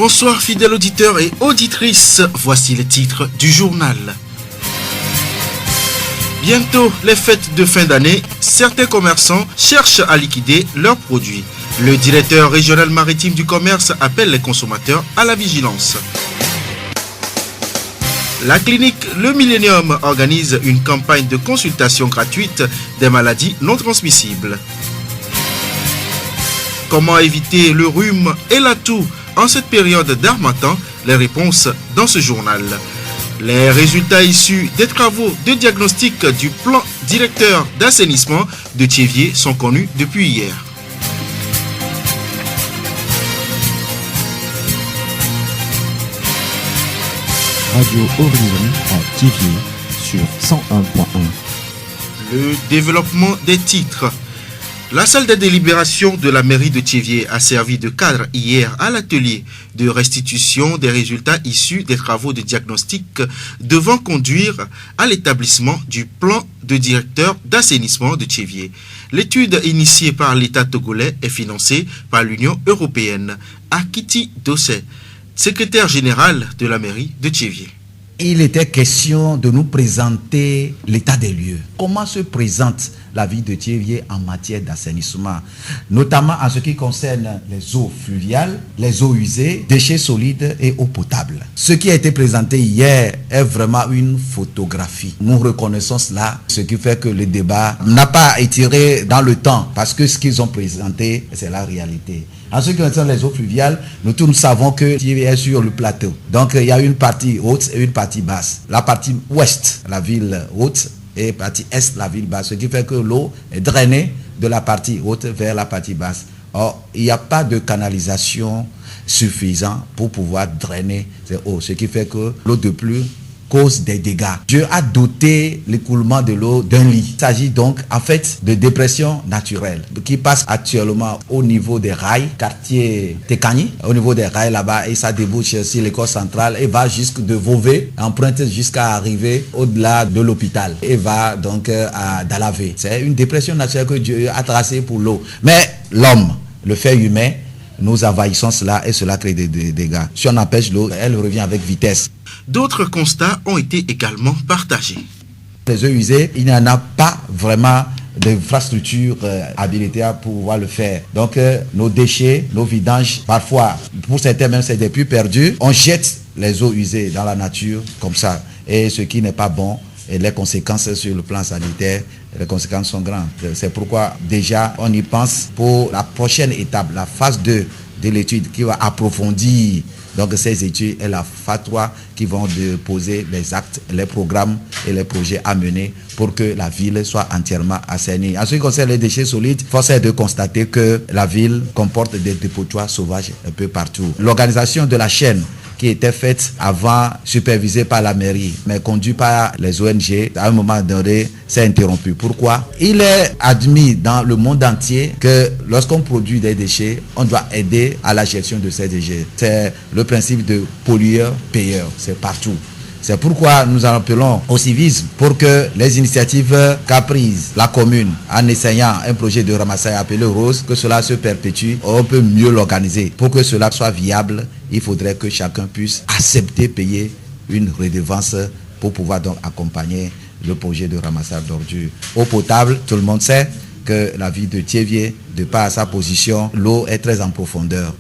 Bonsoir fidèles auditeurs et auditrices, voici les titres du journal. Bientôt les fêtes de fin d'année, certains commerçants cherchent à liquider leurs produits. Le directeur régional maritime du commerce appelle les consommateurs à la vigilance. La clinique Le Millennium organise une campagne de consultation gratuite des maladies non transmissibles. Comment éviter le rhume et la toux en cette période d'harmattan? Les réponses dans ce journal. Les résultats issus des travaux de diagnostic du plan directeur d'assainissement de Thiévié sont connus depuis hier. Radio Horizon à Thiévié sur 101.1. Le développement des titres. La salle de délibération de la mairie de Thiévié a servi de cadre hier à l'atelier de restitution des résultats issus des travaux de diagnostic devant conduire à l'établissement du plan de directeur d'assainissement de Thiévié. L'étude initiée par l'État togolais est financée par l'Union européenne. Akiti Dossé, secrétaire général de la mairie de Thiévié. Il était question de nous présenter l'état des lieux. Comment se présente la ville de Thiévié en matière d'assainissement, notamment en ce qui concerne les eaux fluviales, les eaux usées, déchets solides et eau potable. Ce qui a été présenté hier est vraiment une photographie. Nous reconnaissons cela, ce qui fait que le débat n'a pas étiré dans le temps, parce que ce qu'ils ont présenté, c'est la réalité. En ce qui concerne les eaux fluviales, nous tous nous savons que Thiévié est sur le plateau. Donc il y a une partie haute et une partie basse. La partie ouest, la ville haute, et partie est, la ville basse. Ce qui fait que l'eau est drainée de la partie haute vers la partie basse. Or, il n'y a pas de canalisation suffisante pour pouvoir drainer ces eaux. Ce qui fait que l'eau de pluie cause des dégâts. Dieu a doté l'écoulement de l'eau d'un lit. Il s'agit donc en fait de dépression naturelle qui passe actuellement au niveau des rails, quartier Tekani, au niveau des rails là-bas, et ça débouche sur l'école centrale et va jusque de Vauvé, emprunte jusqu'à arriver au-delà de l'hôpital et va donc à Dalavé. C'est une dépression naturelle que Dieu a tracée pour l'eau. Mais l'homme, le fait humain, nous envahissons cela et cela crée des dégâts. Si on empêche l'eau, elle revient avec vitesse. D'autres constats ont été également partagés. Les eaux usées, il n'y en a pas vraiment d'infrastructure habilitée pour pouvoir le faire. Donc nos déchets, nos vidanges, parfois, pour certains même c'est des puits perdus, on jette les eaux usées dans la nature comme ça. Et ce qui n'est pas bon, et les conséquences sur le plan sanitaire, les conséquences sont grandes. C'est pourquoi déjà on y pense pour la prochaine étape, la phase 2 de l'étude qui va approfondir donc ces études et la phase 3 qui vont poser les actes, les programmes et les projets à mener pour que la ville soit entièrement assainie. En ce qui concerne les déchets solides, force est de constater que la ville comporte des dépotoirs sauvages un peu partout. L'organisation de la chaîne qui était faite avant, supervisée par la mairie, mais conduite par les ONG, à un moment donné, s'est interrompue. Pourquoi? Il est admis dans le monde entier que lorsqu'on produit des déchets, on doit aider à la gestion de ces déchets. C'est le principe de pollueur-payeur, c'est partout. C'est pourquoi nous en appelons au civisme pour que les initiatives qu'a prises la commune en essayant un projet de ramassage appelé Rose, que cela se perpétue, on peut mieux l'organiser. Pour que cela soit viable, il faudrait que chacun puisse accepter payer une redevance pour pouvoir donc accompagner le projet de ramassage d'ordures. Eau potable, tout le monde sait que la ville de Thiévié, de par sa position, l'eau est très en profondeur.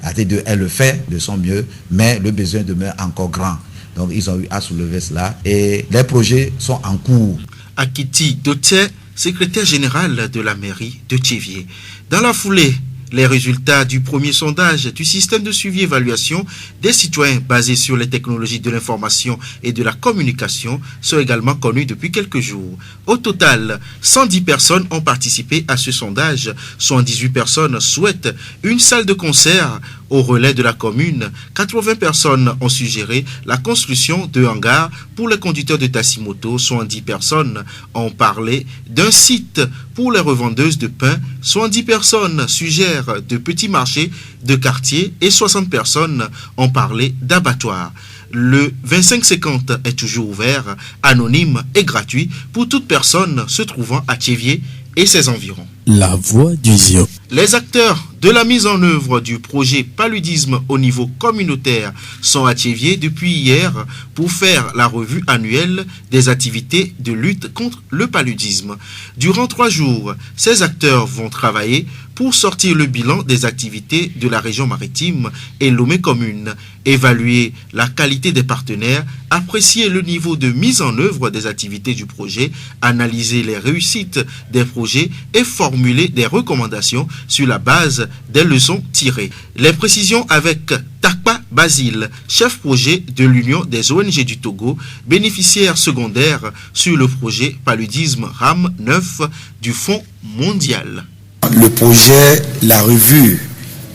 Elle le fait de son mieux, mais le besoin demeure encore grand. Donc ils ont eu à soulever cela et les projets sont en cours. Akiti Doté, secrétaire général de la mairie de Thiévié. Dans la foulée, les résultats du premier sondage du système de suivi et évaluation des citoyens basé sur les technologies de l'information et de la communication sont également connus depuis quelques jours. Au total, 110 personnes ont participé à ce sondage, 118 personnes souhaitent une salle de concert. Au relais de la commune, 80 personnes ont suggéré la construction de hangars pour les conducteurs de taxi-moto, 70 personnes ont parlé d'un site pour les revendeuses de pain, 70 personnes suggèrent de petits marchés de quartier et 60 personnes ont parlé d'abattoirs. Le 2550 est toujours ouvert, anonyme et gratuit pour toute personne se trouvant à Thiévié et ses environs. La voix du Zion. Les acteurs de la mise en œuvre du projet paludisme au niveau communautaire sont à Thiévié depuis hier pour faire la revue annuelle des activités de lutte contre le paludisme. Durant 3 jours, ces acteurs vont travailler pour sortir le bilan des activités de la région maritime et Lomé commune, évaluer la qualité des partenaires, apprécier le niveau de mise en œuvre des activités du projet, analyser les réussites des projets et formuler des recommandations sur la base des leçons tirées. Les précisions avec Takpa Basile, chef projet de l'Union des ONG du Togo, bénéficiaire secondaire sur le projet Paludisme RAM 9 du Fonds mondial. Le projet, la revue,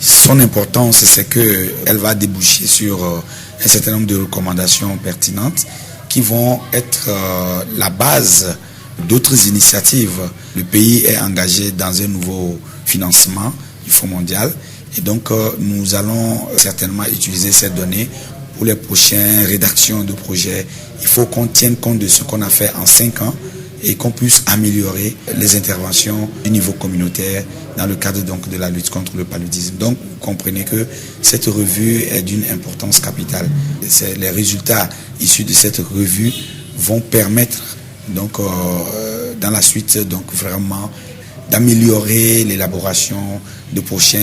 son importance, c'est qu'elle va déboucher sur un certain nombre de recommandations pertinentes qui vont être la base d'autres initiatives. Le pays est engagé dans un nouveau financement du Fonds mondial et donc nous allons certainement utiliser ces données pour les prochaines rédactions de projets. Il faut qu'on tienne compte de ce qu'on a fait en 5 ans et qu'on puisse améliorer les interventions du niveau communautaire dans le cadre donc de la lutte contre le paludisme. Donc vous comprenez que cette revue est d'une importance capitale. Les résultats issus de cette revue vont permettre donc dans la suite donc vraiment d'améliorer l'élaboration de prochains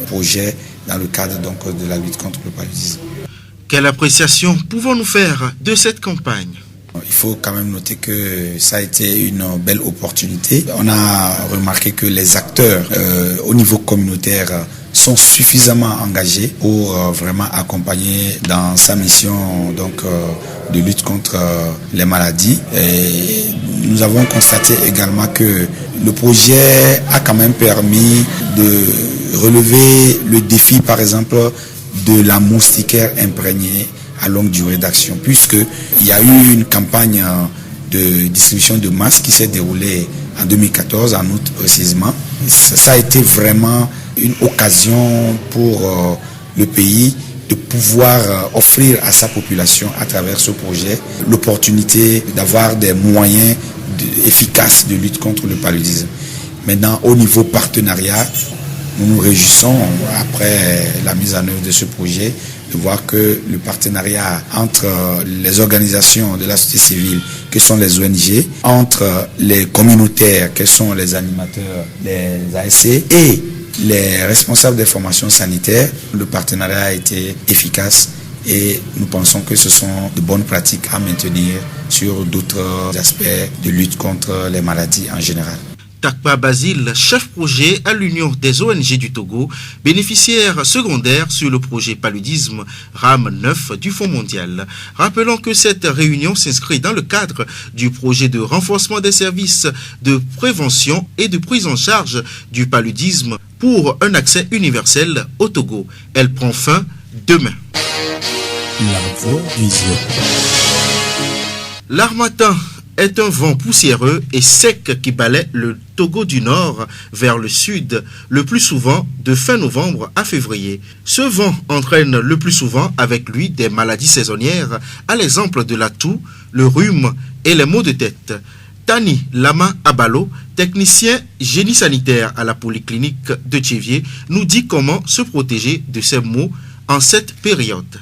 projets dans le cadre donc de la lutte contre le paludisme. Quelle appréciation pouvons-nous faire de cette campagne ? Il faut quand même noter que ça a été une belle opportunité. On a remarqué que les acteurs au niveau communautaire sont suffisamment engagés pour vraiment accompagner dans sa mission donc, de lutte contre les maladies. Et nous avons constaté également que le projet a quand même permis de relever le défi, par exemple, de la moustiquaire imprégnée à longue durée d'action, puisqu'il y a eu une campagne de distribution de masques qui s'est déroulée en 2014, en août précisément. Ça a été vraiment une occasion pour le pays de pouvoir offrir à sa population, à travers ce projet, l'opportunité d'avoir des moyens efficaces de lutte contre le paludisme. Maintenant, au niveau partenariat, nous nous réjouissons, après la mise en œuvre de ce projet, de voir que le partenariat entre les organisations de la société civile, que sont les ONG, entre les communautaires, que sont les animateurs, les ASC, et les responsables des formations sanitaires, le partenariat a été efficace et nous pensons que ce sont de bonnes pratiques à maintenir sur d'autres aspects de lutte contre les maladies en général. Takpa Basile, chef projet à l'Union des ONG du Togo, bénéficiaire secondaire sur le projet Paludisme RAM 9 du Fonds mondial. Rappelons que cette réunion s'inscrit dans le cadre du projet de renforcement des services de prévention et de prise en charge du paludisme pour un accès universel au Togo. Elle prend fin demain. La voix du Zion. L'harmattan est un vent poussiéreux et sec qui balaie le Togo du Nord vers le sud, le plus souvent de fin novembre à février. Ce vent entraîne le plus souvent avec lui des maladies saisonnières, à l'exemple de la toux, le rhume et les maux de tête. Tani Lama Abalo, technicien génie sanitaire à la polyclinique de Thiévié, nous dit comment se protéger de ces maux en cette période.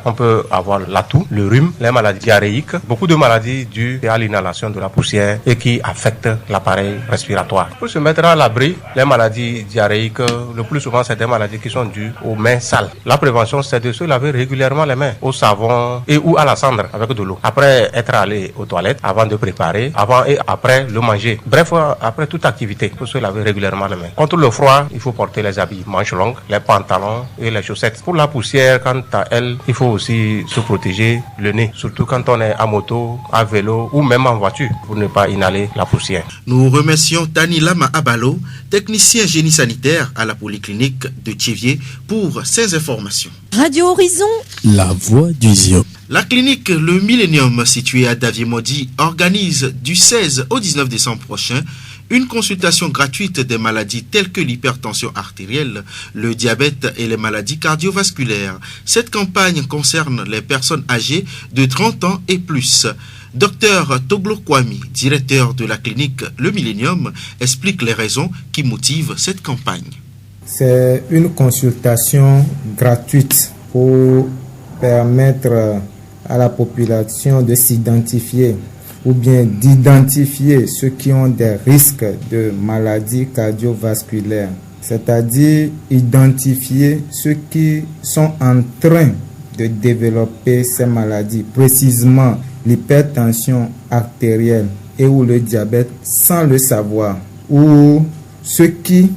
On peut avoir la toux, le rhume, les maladies diarrhéiques, beaucoup de maladies dues à l'inhalation de la poussière et qui affectent l'appareil respiratoire. Pour se mettre à l'abri, les maladies diarrhéiques, le plus souvent, c'est des maladies qui sont dues aux mains sales. La prévention, c'est de se laver régulièrement les mains au savon et ou à la cendre avec de l'eau. Après être allé aux toilettes, avant de préparer, avant et après le manger. Bref, après toute activité, il faut se laver régulièrement les mains. Contre le froid, il faut porter les habits manches longues, les pantalons et les chaussettes. Pour la poussière, quant à elle, il faut aussi se protéger le nez, surtout quand on est à moto, à vélo ou même en voiture pour ne pas inhaler la poussière. Nous remercions Tani Lama Abalo, technicien génie sanitaire à la polyclinique de Thiévié pour ces informations. Radio Horizon, la voix du Zion. La clinique Le Millennium située à Davier-Maudit organise du 16 au 19 décembre prochain une consultation gratuite des maladies telles que l'hypertension artérielle, le diabète et les maladies cardiovasculaires. Cette campagne concerne les personnes âgées de 30 ans et plus. Dr Toglo Kwame, directeur de la clinique Le Millennium, explique les raisons qui motivent cette campagne. C'est une consultation gratuite pour permettre à la population de s'identifier ou bien d'identifier ceux qui ont des risques de maladies cardiovasculaires, c'est-à-dire identifier ceux qui sont en train de développer ces maladies, précisément l'hypertension artérielle et ou le diabète sans le savoir, ou ceux qui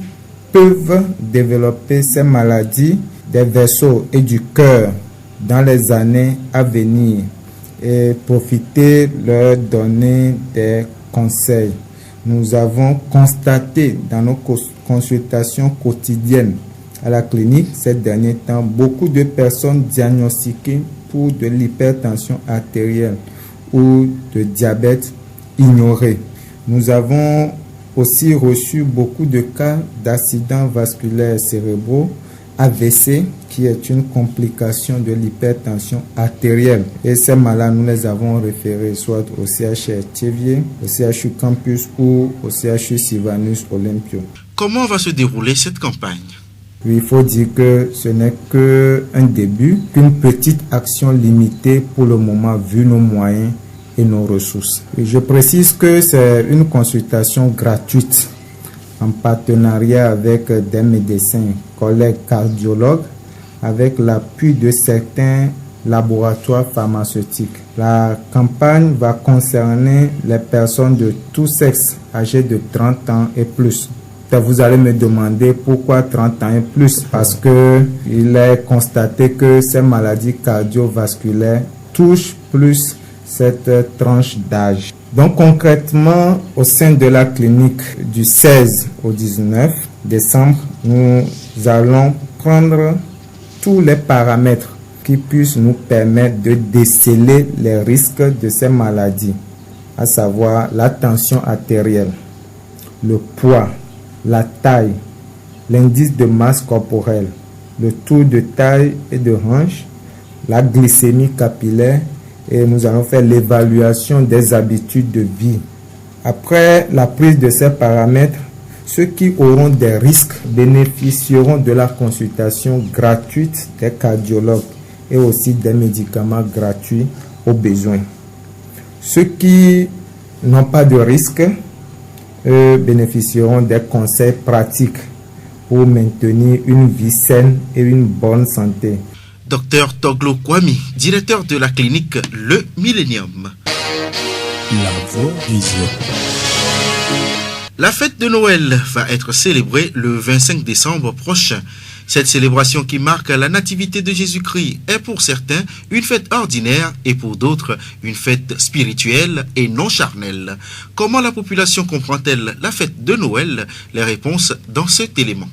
peuvent développer ces maladies des vaisseaux et du cœur dans les années à venir, et profiter leur donner des conseils. Nous avons constaté dans nos consultations quotidiennes à la clinique ces derniers temps beaucoup de personnes diagnostiquées pour de l'hypertension artérielle ou de diabète ignoré. Nous avons aussi reçu beaucoup de cas d'accidents vasculaires cérébraux, AVC, qui est une complication de l'hypertension artérielle. Et ces malades, nous les avons référés soit au CHR Thiévier, au CHU Campus ou au CHU Sylvanus Olympio. Comment va se dérouler cette campagne? Il faut dire que ce n'est qu'un début, qu'une petite action limitée pour le moment vu nos moyens et nos ressources. Et je précise que c'est une consultation gratuite en partenariat avec des médecins, collègues cardiologues, avec l'appui de certains laboratoires pharmaceutiques. La campagne va concerner les personnes de tous sexes âgées de 30 ans et plus. Vous allez me demander pourquoi 30 ans et plus, parce que il est constaté que ces maladies cardiovasculaires touchent plus cette tranche d'âge. Donc concrètement, au sein de la clinique du 16 au 19 décembre, nous allons prendre tous les paramètres qui puissent nous permettre de déceler les risques de ces maladies, à savoir la tension artérielle, le poids, la taille, l'indice de masse corporelle, le taux de taille et de hanche, la glycémie capillaire, et nous allons faire l'évaluation des habitudes de vie. Après la prise de ces paramètres, ceux qui auront des risques bénéficieront de la consultation gratuite des cardiologues et aussi des médicaments gratuits au besoin. Ceux qui n'ont pas de risque bénéficieront des conseils pratiques pour maintenir une vie saine et une bonne santé. Docteur Toglo Kwami, directeur de la clinique Le Millennium. La voix vision. La fête de Noël va être célébrée le 25 décembre prochain. Cette célébration qui marque la nativité de Jésus-Christ est pour certains une fête ordinaire et pour d'autres une fête spirituelle et non charnelle. Comment la population comprend-elle la fête de Noël? Les réponses dans cet élément.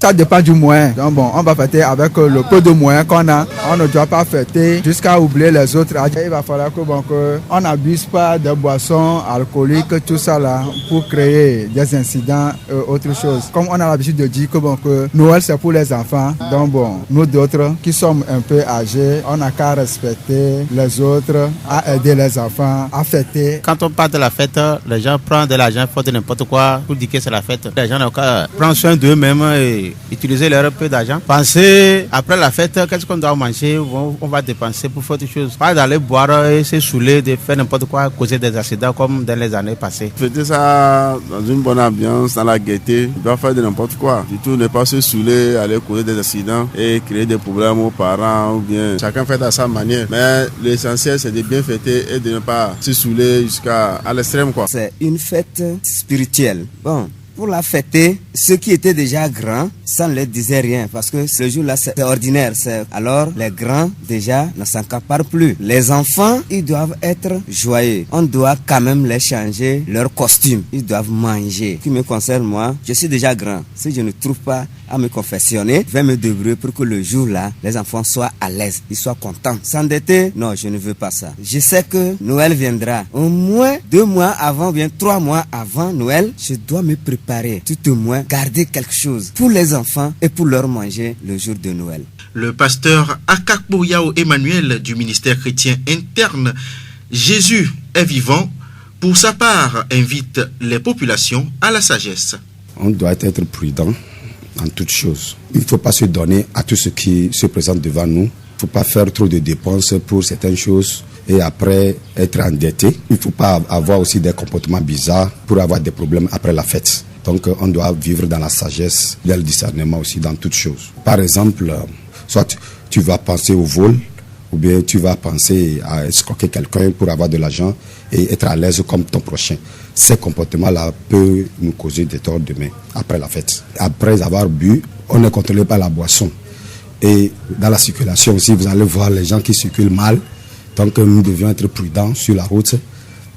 Ça dépend du moyen. Donc bon, on va fêter avec le peu de moyens qu'on a. On ne doit pas fêter jusqu'à oublier les autres. Il va falloir que on n'abuse pas des boissons alcooliques, tout ça là, pour créer des incidents autre chose. Comme on a l'habitude de dire que Noël c'est pour les enfants. Donc bon, nous d'autres qui sommes un peu âgés, on n'a qu'à respecter les autres, à aider les enfants, à fêter. Quand on parle de la fête, les gens prennent de l'argent pour de n'importe quoi pour dire que c'est la fête. Les gens n'ont qu'à prendre soin d'eux-mêmes et utiliser leur peu d'argent. Pensez, après la fête, qu'est-ce qu'on doit manger, on va dépenser pour faire autre chose. Pas d'aller boire et se saouler, de faire n'importe quoi, causer des accidents comme dans les années passées. Fêter ça dans une bonne ambiance, dans la gaieté, on doit faire de n'importe quoi. Du tout, ne pas se saouler, aller causer des accidents et créer des problèmes aux parents ou bien chacun fait à sa manière. Mais l'essentiel, c'est de bien fêter et de ne pas se saouler jusqu'à l'extrême, quoi. C'est une fête spirituelle. Bon. Pour la fêter, ceux qui étaient déjà grands, ça ne leur disait rien parce que ce jour-là c'est ordinaire. Alors les grands déjà ne s'accaparent plus. Les enfants, ils doivent être joyeux. On doit quand même les changer leur costume. Ils doivent manger. Ce qui me concerne moi, je suis déjà grand. Si je ne trouve pas à me confessionner, je vais me débrouiller pour que le jour-là, les enfants soient à l'aise, ils soient contents. S'endetter, non, je ne veux pas ça. Je sais que Noël viendra. Au moins 2 mois avant, bien 3 mois avant Noël, je dois me préparer. Tout au moins, garder quelque chose pour les enfants et pour leur manger le jour de Noël. Le pasteur Akakbo Yao Emmanuel du ministère chrétien interne Jésus est vivant, pour sa part, invite les populations à la sagesse. On doit être prudent en toute chose. Il ne faut pas se donner à tout ce qui se présente devant nous. Il ne faut pas faire trop de dépenses pour certaines choses et après être endetté. Il ne faut pas avoir aussi des comportements bizarres pour avoir des problèmes après la fête. Donc on doit vivre dans la sagesse, dans le discernement aussi, dans toutes choses. Par exemple, soit tu vas penser au vol, ou bien tu vas penser à escroquer quelqu'un pour avoir de l'argent et être à l'aise comme ton prochain. Ces comportements-là peuvent nous causer des torts demain, après la fête. Après avoir bu, on ne contrôle pas la boisson. Et dans la circulation aussi, vous allez voir les gens qui circulent mal. Donc nous devions être prudents sur la route.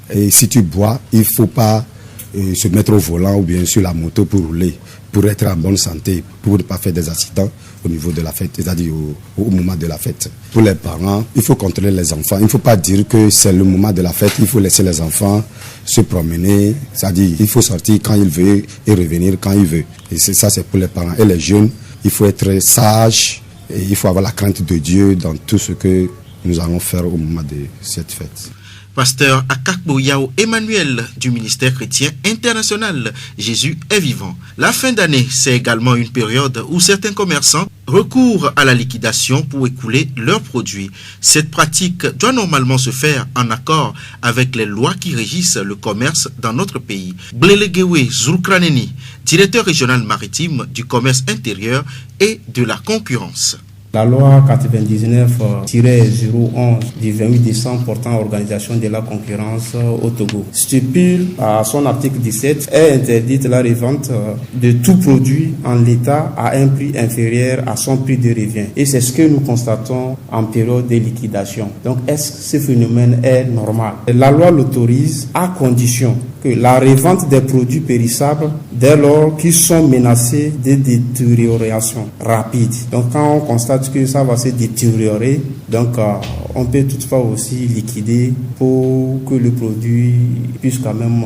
Et si tu bois, il ne faut pas se mettre au volant ou bien sur la moto pour rouler, pour être en bonne santé, pour ne pas faire des accidents au niveau de la fête, c'est-à-dire au moment de la fête. Pour les parents, il faut contrôler les enfants. Il ne faut pas dire que c'est le moment de la fête, il faut laisser les enfants se promener, c'est-à-dire il faut sortir quand il veut et revenir quand il veut. Et ça, c'est pour les parents. Et les jeunes, il faut être sage et il faut avoir la crainte de Dieu dans tout ce que nous allons faire au moment de cette fête. Pasteur Akakbo Yao Emmanuel du ministère chrétien international Jésus est vivant. La fin d'année, c'est également une période où certains commerçants recourent à la liquidation pour écouler leurs produits. Cette pratique doit normalement se faire en accord avec les lois qui régissent le commerce dans notre pays. Blelegewe Zulkraneni, directeur régional maritime du commerce intérieur et de la concurrence. La loi 99-011 du 28 décembre portant organisation de la concurrence au Togo stipule à son article 17 est interdite la revente de tout produit en l'état à un prix inférieur à son prix de revient. Et c'est ce que nous constatons en période de liquidation. Donc est-ce que ce phénomène est normal? La loi l'autorise à condition que la revente des produits périssables dès lors qu'ils sont menacés de détérioration rapide. Donc quand on constate que ça va se détériorer, donc on peut toutefois aussi liquider pour que le produit puisse quand même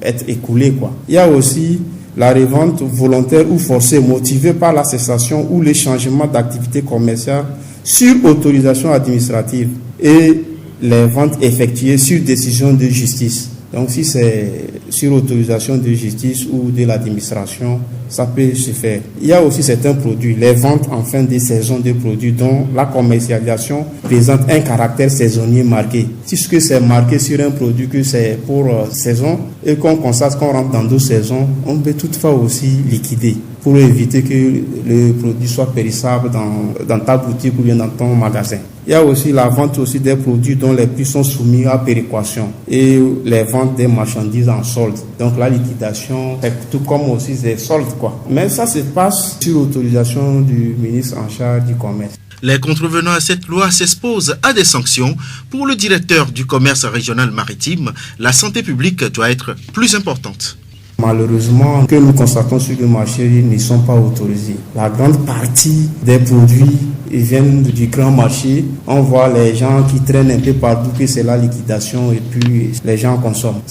être écoulé, quoi. Il y a aussi la revente volontaire ou forcée motivée par la cessation ou le changement d'activité commerciale sur autorisation administrative et les ventes effectuées sur décision de justice. Donc si c'est sur autorisation de justice ou de l'administration, ça peut se faire. Il y a aussi certains produits, les ventes en fin de saison de produits dont la commercialisation présente un caractère saisonnier marqué. Si ce que c'est marqué sur un produit que c'est pour saison et qu'on constate qu'on rentre dans d'autres saisons, on peut toutefois aussi liquider pour éviter que le produit soit périssable dans ta boutique ou bien dans ton magasin. Il y a aussi la vente aussi des produits dont les prix sont soumis à péréquation et les ventes des marchandises en solde. Donc la liquidation, c'est tout comme aussi des soldes, quoi. Mais ça se passe sur autorisation du ministre en charge du commerce. Les contrevenants à cette loi s'exposent à des sanctions. Pour le directeur du commerce régional maritime, la santé publique doit être plus importante. Malheureusement, que nous constatons sur le marché, ils ne sont pas autorisés. La grande partie des produits viennent du grand marché. On voit les gens qui traînent un peu partout que c'est la liquidation et puis les gens consomment.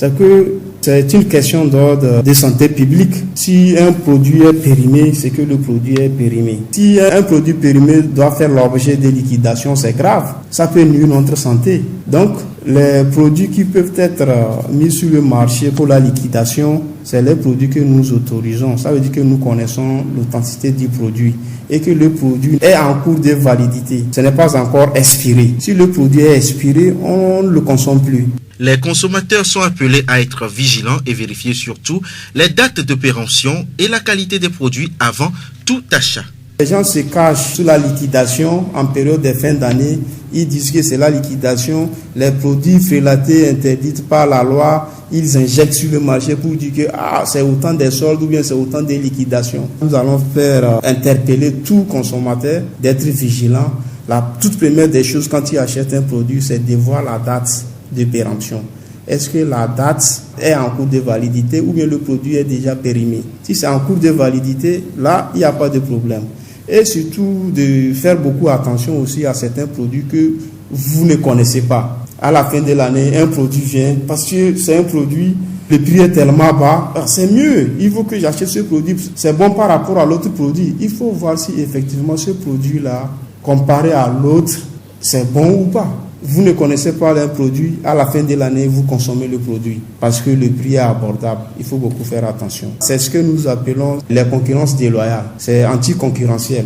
C'est une question d'ordre de santé publique. Si un produit est périmé, c'est que le produit est périmé. Si un produit périmé doit faire l'objet de liquidation, c'est grave. Ça peut nuire notre santé. Donc, les produits qui peuvent être mis sur le marché pour la liquidation, c'est les produits que nous autorisons. Ça veut dire que nous connaissons l'authenticité du produit et que le produit est en cours de validité. Ce n'est pas encore expiré. Si le produit est expiré, on ne le consomme plus. Les consommateurs sont appelés à être vigilants et vérifier surtout les dates de péremption et la qualité des produits avant tout achat. Les gens se cachent sous la liquidation en période de fin d'année. Ils disent que c'est la liquidation. Les produits frélatés interdits par la loi, ils injectent sur le marché pour dire que c'est autant des soldes ou bien c'est autant des liquidations. Nous allons faire interpeller tout consommateur d'être vigilant. La toute première des choses quand il achète un produit, c'est de voir la date de péremption. Est-ce que la date est en cours de validité ou bien le produit est déjà périmé? Si c'est en cours de validité, là, il n'y a pas de problème. Et surtout de faire beaucoup attention aussi à certains produits que vous ne connaissez pas. À la fin de l'année, un produit vient parce que c'est un produit, le prix est tellement bas, c'est mieux. Il faut que j'achète ce produit, c'est bon par rapport à l'autre produit. Il faut voir si effectivement ce produit-là, comparé à l'autre, c'est bon ou pas. Vous ne connaissez pas les produits, à la fin de l'année, vous consommez le produit parce que le prix est abordable. Il faut beaucoup faire attention. C'est ce que nous appelons la concurrence déloyale. C'est anticoncurrentiel.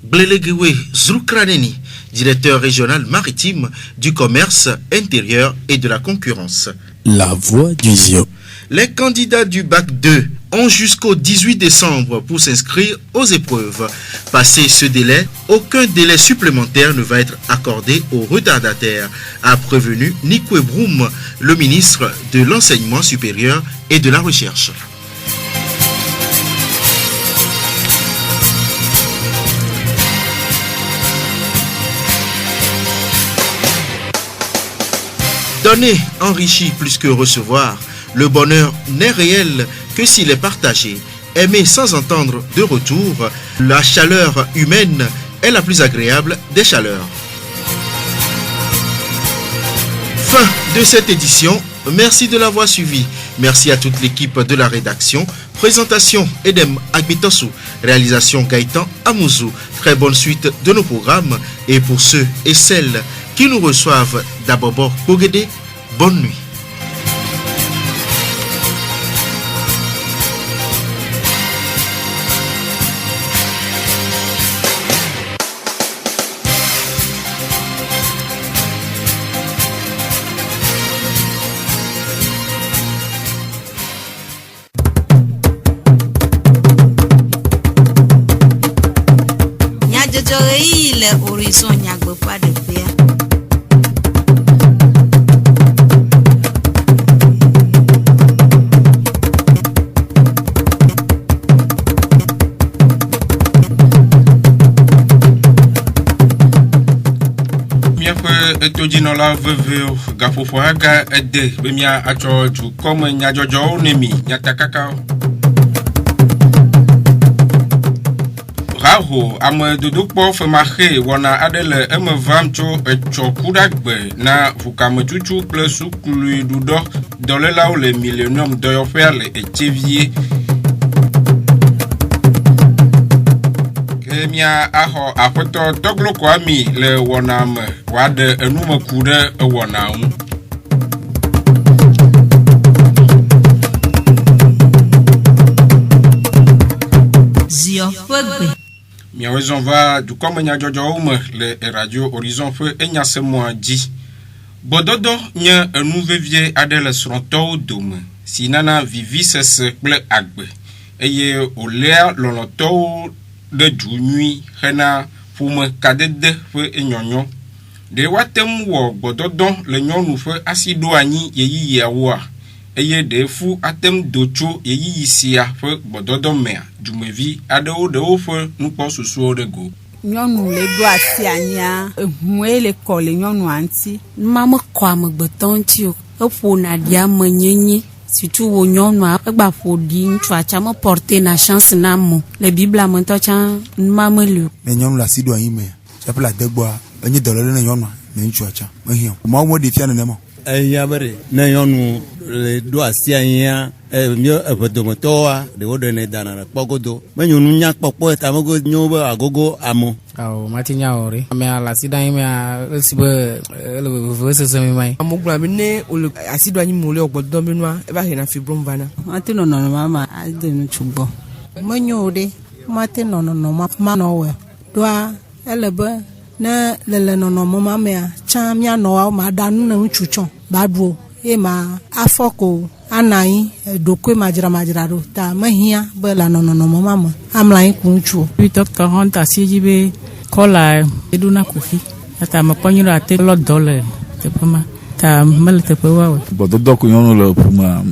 Blelegewe Zrukraneni, directeur régional maritime du commerce intérieur et de la concurrence. La voix du Zion. Les candidats du bac 2 ont jusqu'au 18 décembre pour s'inscrire aux épreuves. Passé ce délai, aucun délai supplémentaire ne va être accordé aux retardataires, a prévenu Nikwe Broum, le ministre de l'Enseignement supérieur et de la Recherche. Donner enrichit plus que recevoir. Le bonheur n'est réel que s'il est partagé. Aimer sans entendre de retour, la chaleur humaine est la plus agréable des chaleurs. Fin de cette édition. Merci de l'avoir suivi. Merci à toute l'équipe de la rédaction. Présentation Edem Agbitosu. Réalisation Gaëtan Amouzou. Très bonne suite de nos programmes. Et pour ceux et celles qui nous reçoivent d'Abobor Pogede, bonne nuit. Horizon nyagbe pas de paix. Etojinola veve gafofo haga ede bemia acho ju comme nyajojo nemi nyatakaka Raho ame dodokpo femahe wana adele emevam tso etso kudagbe na vukametutu kple sukulu dudo dolelawo le millennium doyoƒea le etsevie Kemia aho aƒetɔ tɔgloko ami le wɔna me wade enumeku ɖe ewɔna ŋu. Zion ƒe gbe. Miawo zɔn va dukɔme nyadzɔdzɔwo me le radio Horizon ƒe enyasemɔa dzi. Gbɔdɔdɔ nye enu vevie aɖe le srɔ̃tɔwo dome si nana vivi sese kple agbe eye wòléa lɔlɔ̃tɔwo ɖe du nyui hena ƒome kadede ƒe enyɔnyɔ. Ɖe woatem wɔ gbɔdɔdɔ le nyɔnu ƒe asi ɖo anyi yeyiyiawoa eye ɖe fu atem do tso yeyiyi sia ƒe gbɔdɔdɔ mea dumevi aɖewo ɖe woƒe nukpɔsusuwo ɖe go. Nyɔnu le do asi anyia ehue le kɔ le nyɔnua ŋuti. Ma me kɔ amegbetɔ ŋuti o. Eƒona ɖi ame nyenye. Surtout wo nyɔnua egba ƒo ɖi ŋutsua tsa me porte na chance na mo le bibla me ŋutɔ tsa ma me le. Ne nyɔnu le asi ɖo anyi me tsaƒe le adegbɔa enye dɔlele ne nyɔnua ne ŋutsua tsa mehiã. Mawo me ɖi fia nenema. Eya be ne nyɔnu le do asi anyia mie eve dometɔwoa ɖewo ɖe dana le kpɔgodo. Menyo nu nya kpɔkpɔ ta me go nyo be agogo amo. Awo mati nya ore. Ame ala si dan me esi be le veve sese me mai. Amogla me ne o asi do anyi mo le ogbodo me noa e ba he na fibrom vana. Mati no no mama ade no chugbo. Menyo de mati no no ma no we. Doa elebe na lele no no mama me cha mia no wa ma da nu na nchuchon ba duo e ma afoko anai dokwe majira do ta mahia be la no mama amla ku nchu 8h40 asijibe kola eduna kufi ata ma ponyiro ate lo dole te pama ta mel te pewa bododo ku nyonu le puma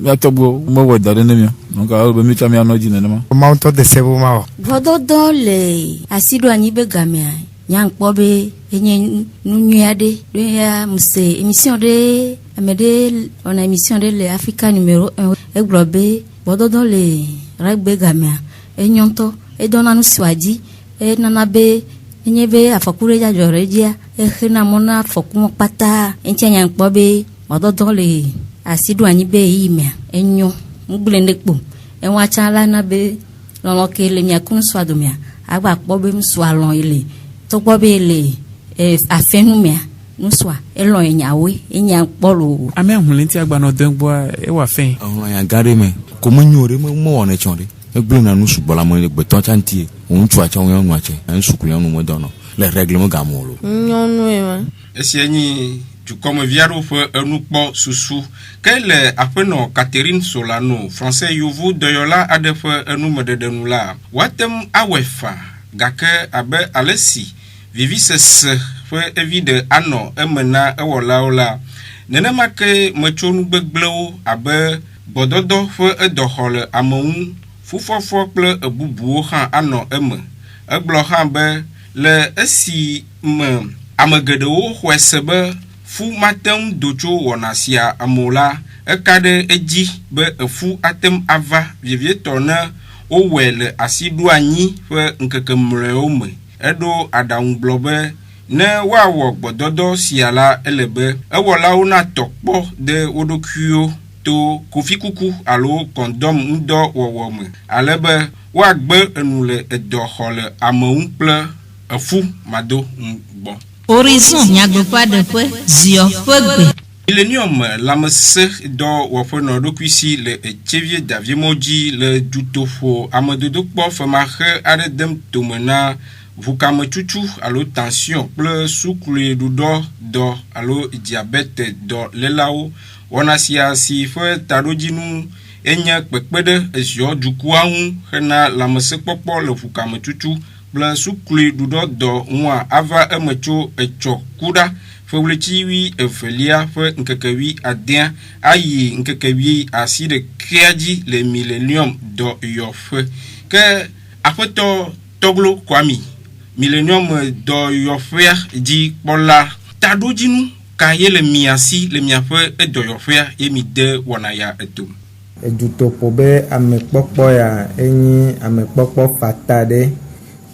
ya tobo mo wo dare ne mi donc a be mi cha mi anoji ne ma mountain de sebo ma bododo le asido anyi be gamia yang kpobe enye nunyade do ya mse émission de amede on a émission de le Africa numéro 1 e globe bododo le ragbe gamia enyonto e dona nu siwaji e nanabe enye be afakure ja joredia e khina mona fokumo pata enche yang kpobe bododo le asido anyi be yime enyo ngbulende kpo enwa chala na be lonoke le miakun swadomia agba kpobe mswalon ile to kpobe le afenumia nous soit elon enyawe enya polo ame hulenti agbano dengbo e wa fen on ya gare me ko mo nyore mo wona chonde e gbe na nu subola mo le gbeton chantie on tu acha on yan ache en sukulu no mo dono les règlements gamolo non ouais esieni du comme viaro fe enukpo susu kele apeno Catherine Solano français yovu doyola adefe enumededenu watem awefa gake abe alesi vivi ses fe evide ano emena ewola ola nenemake mechonu gbegbleo abe bododo fe edohole amon fufofo ple ebubuo han ano eme eglo han be le esi me amegedewo hwesebe fu matem dojo wonasia amola ekade eji be efu atem ava vivietona owele asidu anyi fe nkekemreome edo adanglobe ne wawo gbododo siala elebe ewola una tokpo de wodokuyo to kofikuku alo kondom ndo wowome alebe wagbe enule edohole amounple efu mado bon Horizon nyagbepa de pe zio pegbe Millennium la messe do wofono do kwisi le echevie daviemoji le dutofo amedodo kpo femahe adem tomena vukame chuchu alo tension ple sukle dudo do alo diabete do lelao wonasia si fe tadojinu enya pekpede ezio dukuahu hena la messe popo le vukame chuchu ple sukle dudo do nwa ava emecho echo kuda fewlechiwi efelia fe nkekewi adien ayi nkekewi aside kreaji le millennium do yofe ke apeto toglo kwami millennium do yofe di pola tadojinu kayele miasi le miafe do yofe emide wonaya etum edutopobe amekpokpo ya enyi amekpokpo fatade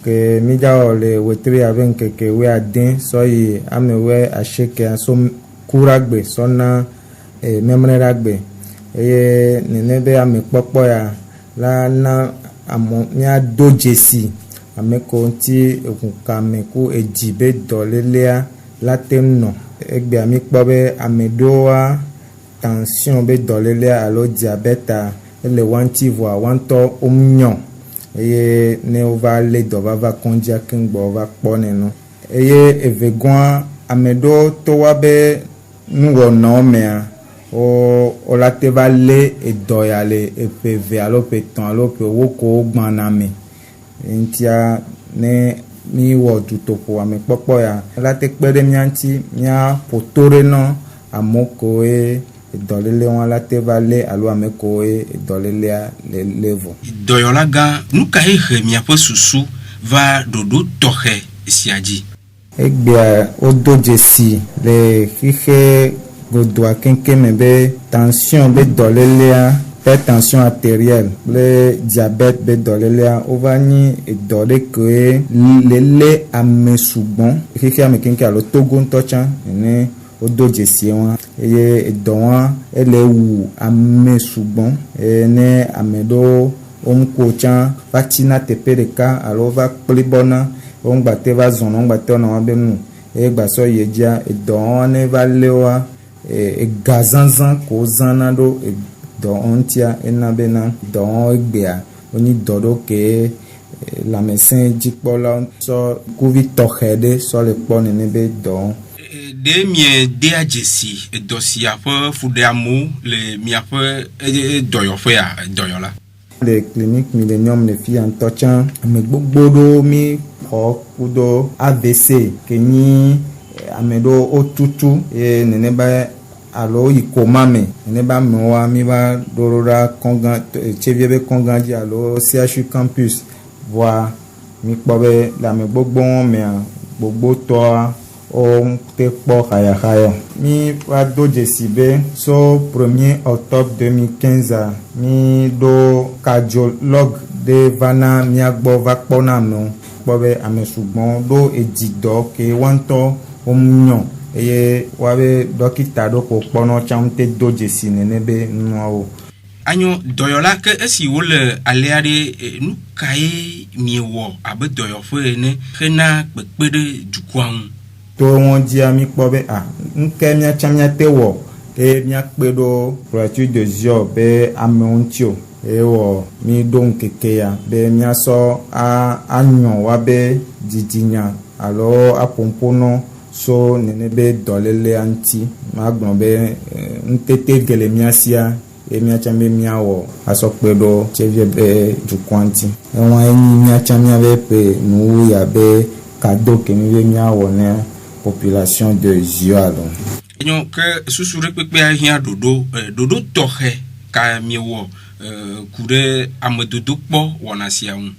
que midja le wetri avec que we adin soyi amewe asheke so kuragbe sona memreragbe eye nenebe amekpokpo ya la na amonia dojesi ameko nti ekukameku ejibe dolelea latemno egbe amikpobe amedoa tension be dolelea alo diabeta ele wanti voa wanto omnyon eye ne ova le do va kondia kengbo va kpone no eye evegoa amedo to wa be nuwo no mea o la te va le edoya le epv alo peton alo pe woko gbaname ntia ne mi wo dutopo ame popo ya la te pede mianti mia potore no amoko dolele wọn la te va le alo ameko dolele le levo doyolaga nuka ehe miapo susu va dodo tohe siaji egbe odojesi le hihe godoa kenke mebe tension be dolele hypertension artérielle le diabète be dolele ovani dole ke lele amesugbon hihe amekenke alo togo ntocha ne odojesi wọn eye edon ele wu amesugbon ne amedo onkocha fatina tepereka alo va plibona ongbate va zono ongbate ona wa benu egbaso yeja edon ne va lewa egazanzan ko zana do edon ontia enabena don egbea oni dodo ke la médecin dikpola so covid tohede so le pone ne be don de mie deajesi dosia fe fudeamo le miafe doyofe ya doyola le clinique millennium le fi antochan me gbogbodo mi ho kudo AVC keni amedo otutu neneba alo ikomame neneba moa mi ba dorora konga cheviebe konga di alo CHU campus voir mi pobe la me gbogbo me gbogbo to on te po haya mi wa dojesi be so 1er octobre 2015 mi do cardiologue de vana mi agbo va pona no bobe amesugbon do edido ke wanto omnyon eye wa be dokita do ko pono chamte dojesi nenebe no anyo doyola ke esi wole aleade nukai miwo abe doyofo ne hena pekpede dukwan to won di ami kpo be nke mia chamia te wo e mia pedo protu de zio be amontio e wo mi don keke ya be mia so anyon wa be didinya alo apompono so nene be dolele anti magbon be ntete gele mia sia e mia chambe mia wo aso pedo chevie be jukwanti e won eni mia chamia be pe nu ya be cadeau que nous venons à population de Zialo. Enyo que susure pepe ahia dodo tohe ka miewo kure amedodo po wonasia un.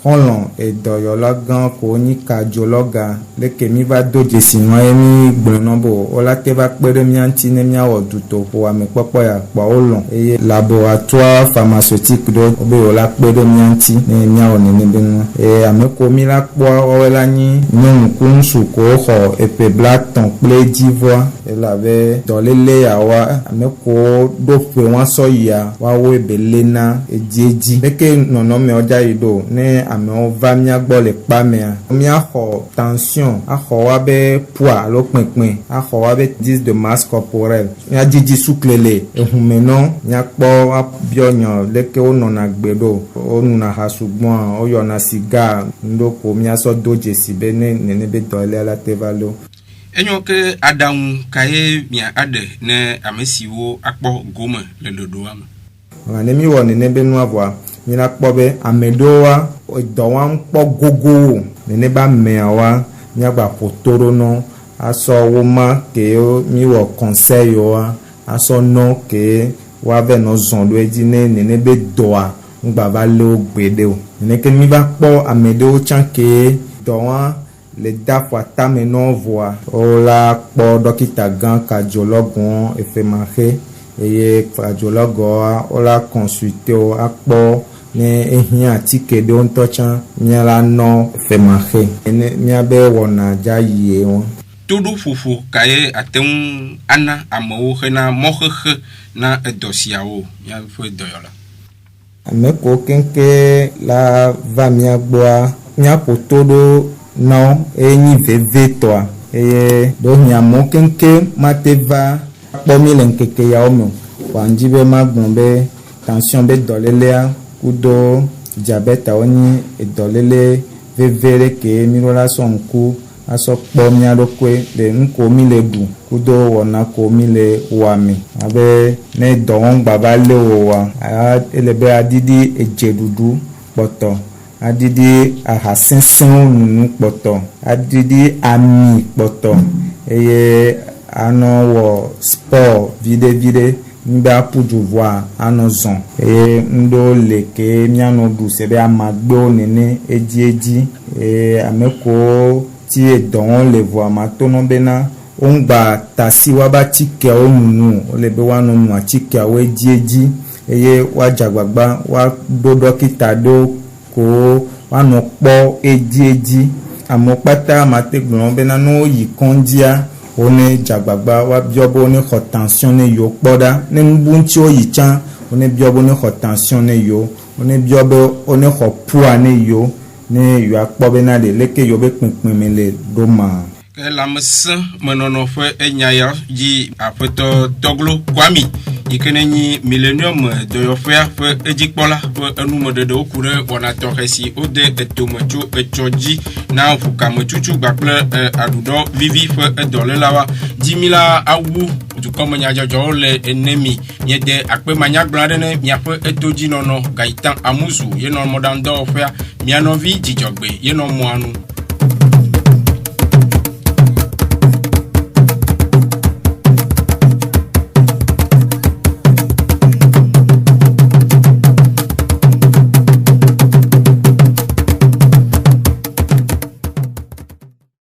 Holon et doyologan ko ni kajologa le ke mi va doje sinwa emi gbonobo ola te va pere mi anti ne mi awo duto po ame popo ya pa olon e laboratoire pharmaceutique do obe ola pere mi anti ne mi awo ne benu e ame ko mi la po owela ni nyun kunsu ko ho e pe blaton ple divoire e la ve dolele ya wa ame ko do pe won so ya wa wo ebelena e jeji beke nono me oja ido ne ame on va mia gbo le pa mea mia ho tension a ho wa be poids lo pinpin a ho wa be 10 de masse corporelle mia jiji souklele e humeno mia gbo a bionyan leke o nona gbedo o nuna hasugbon o yona cigar ndoko mia so doje si be ne be dole la tevalo enyo ke adam kae mia ade ne amesiwo akpo goma le dodo am ngane mi woni ne be nu avwa mi na kpo be amedowa do wan kpo gogo ne ba mewa mi agba potoro no aso wo ma ke mi wo conseil yo aso no ke wa be no zon do eji ne be doa ngba ba le ogbede o ne ke mi ba kpo amedo chanke do wan le dafwa tame no voa o la kpo dokita gan cardiologue efemahe eye cardiologue o la consulter o akpo ne ehia tike de on tocha nyala no femahe ne mia be wona jaye won todo fufu kaye atem ana amawo hena mohehe na edosiawo ya fo doyola ame ko kenke la va mia gboa mia ko todo no eni veve toa eye do nya mo kenke mateva pomi lenkeke ya omo wanjibe magbonbe tension be dolelea kudo diabete oni edolele vevere ke mirola sonku aso kpo mi adokwe le nko mi le bu kudo wona ko mi le wami abe ne don baba le wa elebe adidi ejedudu poto adidi ahasensen nunu poto adidi ami poto eye ano wo sport vide nba puju voa anozon e ndo leke miano du sebe amagbo nene eji ameko ti edon le voa matono bena ongba tasi waba tike onunu olebe wanu nu atike awe eji eye wa jagbagba wa do dokita do ko wanu po eji amopata mategbon bena no yi kondia one jagbagba wa biobo ne tension ne yo poda ne mbunti o yichan one biobo ne tension ne yo one biobo one poa ne yo ne yo akpobe na de leke yo be pinpin me le doma ke la mese menono fe enyaya ji apeto toglo kwami ikenenyi millennium de yo fe ejikpola fe enumode de okure wona tohesi ode etomocho echoji na fukamochuchu gbaple adudo vivi fe edolelawa jimila awu du komanya jojo le enemi miede akpe manya glade ne miafe etoji nono gaitan amuzu ye no modando fe mianovi jijogbe ye no moanu